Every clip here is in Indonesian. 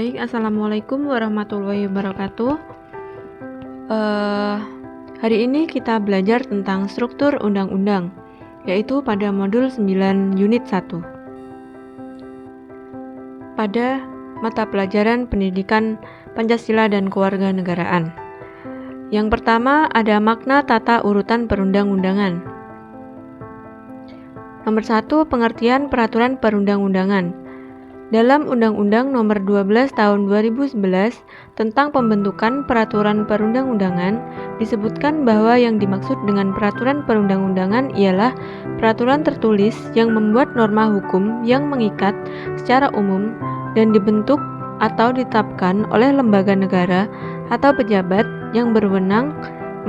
Baik, Assalamualaikum warahmatullahi wabarakatuh. Hari ini kita belajar tentang struktur undang-undang, yaitu pada modul 9 unit 1. Pada mata pelajaran pendidikan Pancasila dan Kewarganegaraan. Yang pertama ada makna tata urutan perundang-undangan. Nomor 1, pengertian peraturan perundang-undangan. Dalam Undang-Undang Nomor 12 Tahun 2011 tentang pembentukan peraturan perundang-undangan, disebutkan bahwa yang dimaksud dengan peraturan perundang-undangan ialah peraturan tertulis yang membuat norma hukum yang mengikat secara umum dan dibentuk atau ditetapkan oleh lembaga negara atau pejabat yang berwenang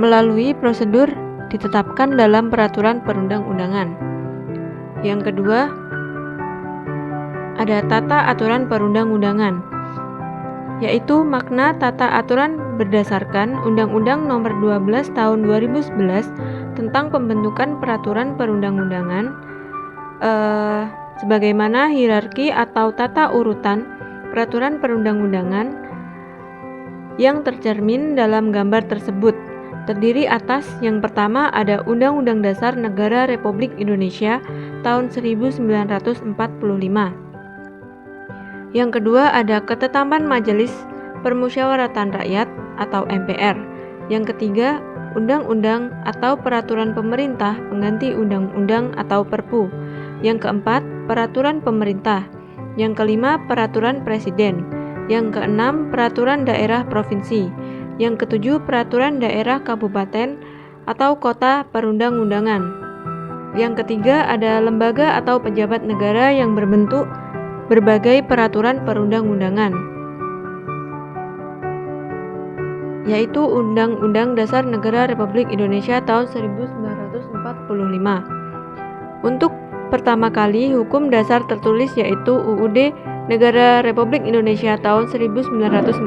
melalui prosedur ditetapkan dalam peraturan perundang-undangan. Yang kedua, ada tata aturan perundang-undangan, yaitu makna tata aturan berdasarkan Undang-Undang Nomor 12 Tahun 2011 tentang pembentukan peraturan perundang-undangan, sebagaimana hierarki atau tata urutan peraturan perundang-undangan yang tercermin dalam gambar tersebut. Terdiri atas yang pertama ada Undang-Undang Dasar Negara Republik Indonesia tahun 1945. Yang kedua ada ketetapan Majelis Permusyawaratan Rakyat atau MPR. Yang ketiga, undang-undang atau peraturan pemerintah pengganti undang-undang atau Perpu. Yang keempat, peraturan pemerintah. Yang kelima, peraturan presiden. Yang keenam, peraturan daerah provinsi. Yang ketujuh, peraturan daerah kabupaten atau kota perundang-undangan. Yang ketiga, ada lembaga atau pejabat negara yang berbentuk berbagai peraturan perundang-undangan, yaitu Undang-Undang Dasar Negara Republik Indonesia tahun 1945. Untuk pertama kali hukum dasar tertulis yaitu UUD Negara Republik Indonesia tahun 1945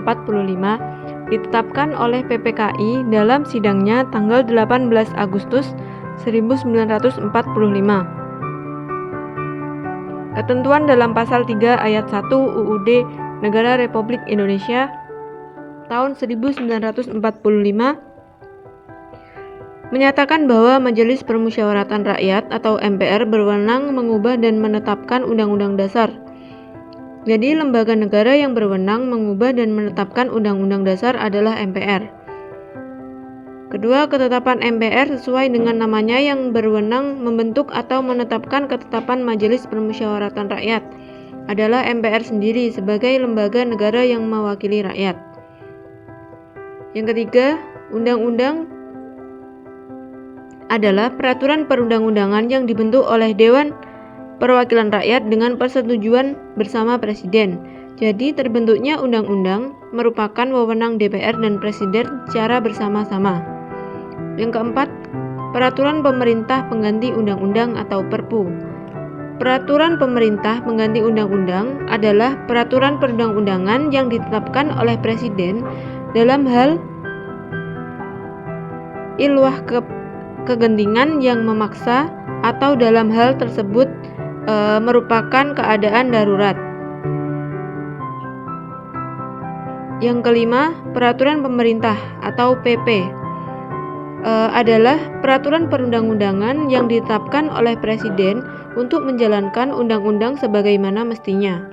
ditetapkan oleh PPKI dalam sidangnya tanggal 18 Agustus 1945. Ketentuan dalam pasal 3 ayat 1 UUD Negara Republik Indonesia tahun 1945 menyatakan bahwa Majelis Permusyawaratan Rakyat atau MPR berwenang mengubah dan menetapkan undang-undang dasar. Jadi lembaga negara yang berwenang mengubah dan menetapkan undang-undang dasar adalah MPR. Kedua, ketetapan MPR sesuai dengan namanya yang berwenang membentuk atau menetapkan ketetapan Majelis Permusyawaratan Rakyat adalah MPR sendiri sebagai lembaga negara yang mewakili rakyat. Yang ketiga, undang-undang adalah peraturan perundang-undangan yang dibentuk oleh Dewan Perwakilan Rakyat dengan persetujuan bersama Presiden. Jadi terbentuknya undang-undang merupakan wewenang DPR dan Presiden secara bersama-sama. Yang keempat, peraturan pemerintah pengganti undang-undang atau Perpu. Peraturan pemerintah pengganti undang-undang adalah peraturan perundang-undangan yang ditetapkan oleh Presiden dalam hal ilwah kegentingan yang memaksa atau dalam hal tersebut merupakan keadaan darurat. Yang kelima, peraturan pemerintah atau PP adalah peraturan perundang-undangan yang ditetapkan oleh Presiden untuk menjalankan undang-undang sebagaimana mestinya.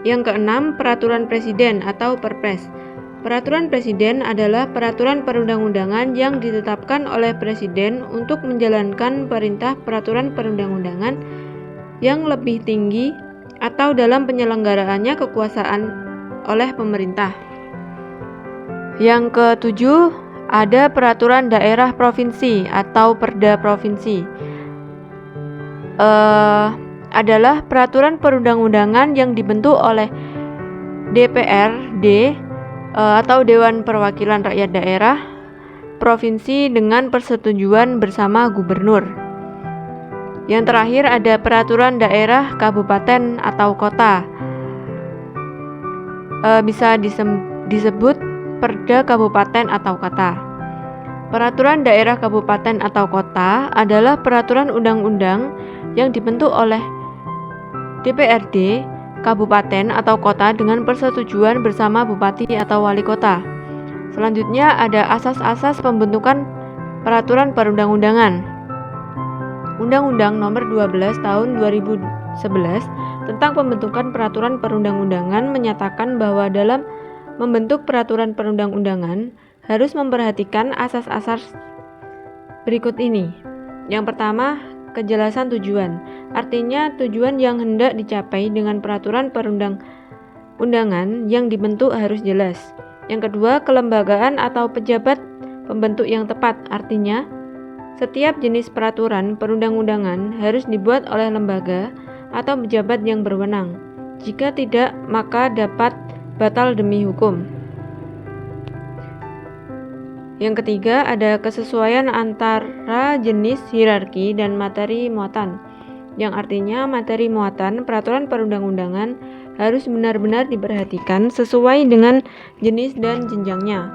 Yang keenam, peraturan Presiden atau Perpres. Peraturan Presiden adalah peraturan perundang-undangan yang ditetapkan oleh Presiden untuk menjalankan perintah peraturan perundang-undangan yang lebih tinggi atau dalam penyelenggaraannya kekuasaan oleh pemerintah. Yang ketujuh, ada peraturan daerah provinsi atau Perda provinsi. Adalah peraturan perundang-undangan yang dibentuk oleh DPRD atau Dewan Perwakilan Rakyat Daerah provinsi dengan persetujuan bersama gubernur. Yang terakhir ada peraturan daerah kabupaten atau kota. Bisa disebut Perda Kabupaten atau Kota. Peraturan daerah kabupaten atau kota adalah peraturan undang-undang yang dibentuk oleh DPRD kabupaten atau kota dengan persetujuan bersama bupati atau wali kota. Selanjutnya ada asas-asas pembentukan peraturan perundang-undangan. Undang-Undang Nomor 12 Tahun 2011 tentang pembentukan peraturan perundang-undangan menyatakan bahwa dalam membentuk peraturan perundang-undangan harus memperhatikan asas-asas berikut ini. Yang pertama, kejelasan tujuan. Artinya tujuan yang hendak dicapai dengan peraturan perundang-undangan yang dibentuk harus jelas. Yang kedua, kelembagaan atau pejabat pembentuk yang tepat. Artinya, setiap jenis peraturan perundang-undangan harus dibuat oleh lembaga atau pejabat yang berwenang. Jika tidak, maka dapat batal demi hukum. Yang ketiga, ada kesesuaian antara jenis hierarki dan materi muatan, yang artinya materi muatan peraturan perundang-undangan harus benar-benar diperhatikan sesuai dengan jenis dan jenjangnya.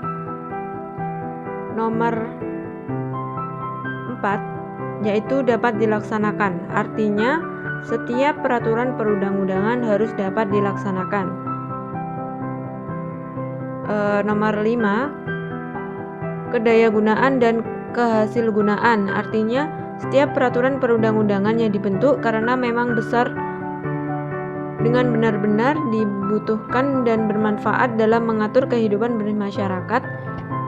Nomor 4, yaitu dapat dilaksanakan, artinya setiap peraturan perundang-undangan harus dapat dilaksanakan. Nomor 5, kedayagunaan dan kehasilgunaan, artinya setiap peraturan perundang-undangan yang dibentuk karena memang besar dengan benar-benar dibutuhkan dan bermanfaat dalam mengatur kehidupan bermasyarakat,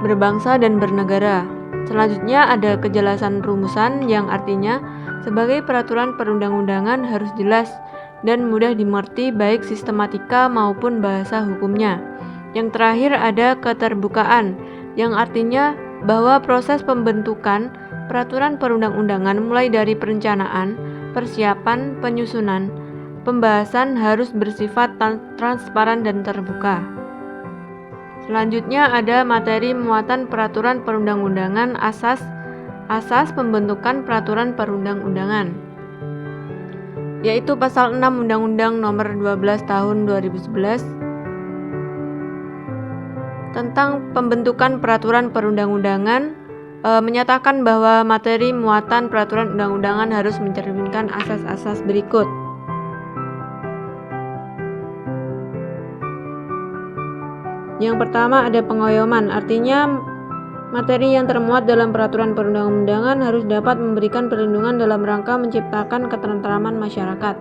berbangsa dan bernegara. Selanjutnya ada kejelasan rumusan, yang artinya sebagai peraturan perundang-undangan harus jelas dan mudah dimengerti baik sistematika maupun bahasa hukumnya. Yang terakhir ada keterbukaan, yang artinya bahwa proses pembentukan peraturan perundang-undangan mulai dari perencanaan, persiapan, penyusunan, pembahasan harus bersifat transparan dan terbuka. Selanjutnya ada materi muatan peraturan perundang-undangan, asas pembentukan peraturan perundang-undangan, yaitu pasal 6 Undang-Undang Nomor 12 Tahun 2011 tentang pembentukan peraturan perundang-undangan menyatakan bahwa materi muatan peraturan undang-undangan harus mencerminkan asas-asas berikut. Yang pertama ada pengayoman, artinya materi yang termuat dalam peraturan perundang-undangan harus dapat memberikan perlindungan dalam rangka menciptakan ketentraman masyarakat.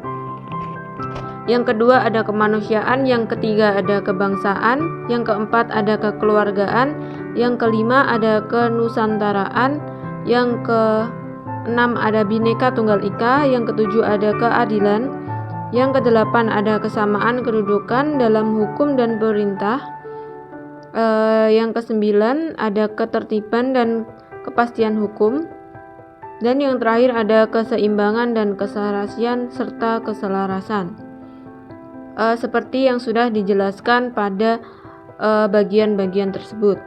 Yang kedua ada kemanusiaan, yang ketiga ada kebangsaan, yang keempat ada kekeluargaan, yang kelima ada kenusantaraan, yang keenam ada Bhinneka Tunggal Ika, yang ketujuh ada keadilan, yang kedelapan ada kesamaan kedudukan dalam hukum dan perintah, yang kesembilan ada ketertiban dan kepastian hukum, dan yang terakhir ada keseimbangan dan keserasian serta keselarasan. Seperti yang sudah dijelaskan pada bagian-bagian tersebut.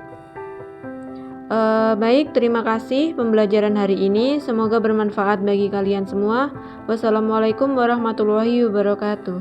Baik, terima kasih pembelajaran hari ini. Semoga bermanfaat bagi kalian semua. Wassalamualaikum warahmatullahi wabarakatuh.